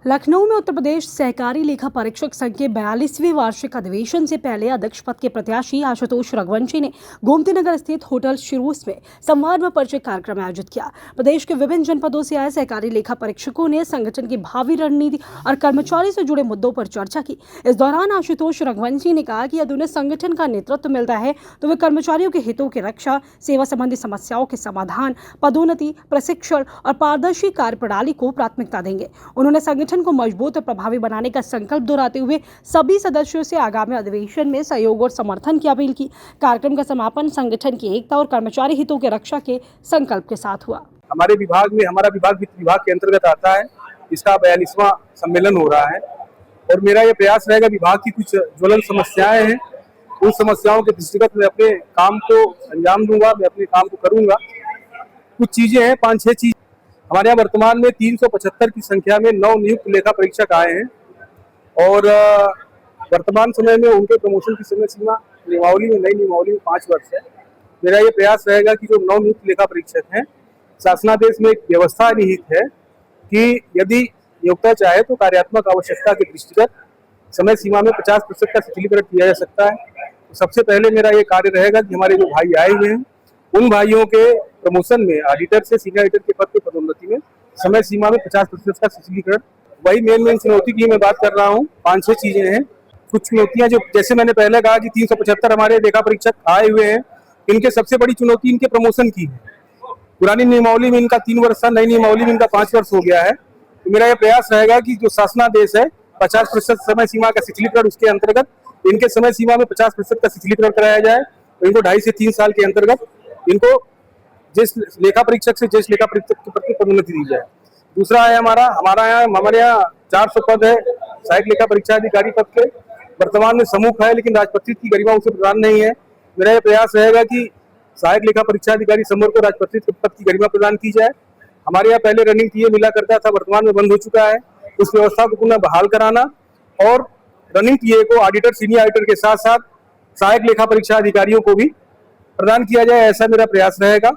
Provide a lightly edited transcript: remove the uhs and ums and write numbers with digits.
लखनऊ में उत्तर प्रदेश सहकारी लेखा परीक्षक संघ के 42वें वार्षिक अधिवेशन से पहले अध्यक्ष पद के प्रत्याशी आशुतोष रघुवंशी ने गोमती नगर स्थित होटल शिरूस में संवाद व परिचय कार्यक्रम आयोजित किया। प्रदेश के विभिन्न जनपदों से आए सहकारी लेखा परीक्षकों ने संगठन की भावी रणनीति और कर्मचारी से जुड़े मुद्दों पर चर्चा की। इस दौरान आशुतोष रघुवंशी ने कहा कि यदि उन्हें संगठन का नेतृत्व मिलता है तो वे कर्मचारियों के हितों की रक्षा, सेवा संबंधी समस्याओं के समाधान, पदोन्नति, प्रशिक्षण और पारदर्शी कार्य प्रणाली को प्राथमिकता देंगे। उन्होंने संगठन को मजबूत और प्रभावी बनाने का संकल्प दोहराते हुए सभी सदस्यों से आगामी अधिवेशन में सहयोग और समर्थन की अपील की। कार्यक्रम का समापन संगठन की एकता और कर्मचारी हितों की रक्षा के संकल्प के साथ हुआ। हमारे विभाग में, हमारा विभाग वित्त विभाग के अंतर्गत आता है। इसका 42वां सम्मेलन हो रहा है और मेरा ये प्रयास रहेगा, विभाग की कुछ ज्वलंत समस्याएं हैं, उन समस्याओं के दृष्टिगत मैं अपने काम को अंजाम दूंगा, मैं अपने काम को करूंगा। कुछ चीजें हैं, 5-6 चीज हमारे यहाँ वर्तमान में 375 की संख्या में नवनियुक्त लेखा परीक्षक आए हैं और वर्तमान समय में उनके प्रमोशन की समय सीमा नियमावली में, नई नियमावली में 5 वर्ष है। मेरा ये प्रयास रहेगा कि जो नवनियुक्त लेखा परीक्षक हैं, शासनादेश में एक व्यवस्था निहित है कि यदि नियोक्ता चाहे तो कार्यात्मक आवश्यकता के दृष्टिगत समय सीमा में 50% का शिथिलीकरण किया जा सकता है। तो सबसे पहले मेरा ये कार्य रहेगा कि हमारे जो भाई आए हुए हैं उन भाइयों के प्रमोशन में ऑडिटर से सीनियर ऑडिटर के पद की पदोन्नति में समय सीमा में 50% का शिथिलीकरण, वही मेन चुनौती की मैं बात कर रहा हूँ। 5-6 चीजें हैं। कुछ चुनौतियां जो, जैसे मैंने पहले कहा कि 375 हमारे लेखा परीक्षक आए हुए हैं, इनके सबसे बड़ी चुनौती इनके प्रमोशन की है। पुरानी नियमावली में इनका 3 वर्ष था, नई नियमावली में इनका 5 वर्ष हो गया है। तो मेरा यह प्रयास रहेगा कि जो शासनादेश है 50% समय सीमा का शिथिलीकरण, उसके अंतर्गत इनके समय सीमा में 50% का शिथिलीकरण कराया जाए। तो इनको 2.5 से 3 साल के अंतर्गत इनको ज्येष्ठ लेखा परीक्षक से ज्येष्ठ लेखा परीक्षक के पद की पदोन्नति दी जाए। दूसरा है हमारे यहाँ 400 पद है सहायक लेखा परीक्षा अधिकारी पद के। वर्तमान में समूह है लेकिन राजपत्रित की गरिमा उसे प्रदान नहीं है। मेरा यह प्रयास रहेगा कि सहायक लेखा परीक्षा अधिकारी समूह को राजपत्रित पद की गरिमा प्रदान की जाए। हमारे यहाँ पहले रनिंग टीए मिला करता था, वर्तमान में बंद हो चुका है। उस व्यवस्था को पुनः बहाल कराना और रनिंग टीए को ऑडिटर, सीनियर ऑडिटर के साथ साथ सहायक लेखा परीक्षा अधिकारियों को भी प्रदान किया जाए, ऐसा मेरा प्रयास रहेगा।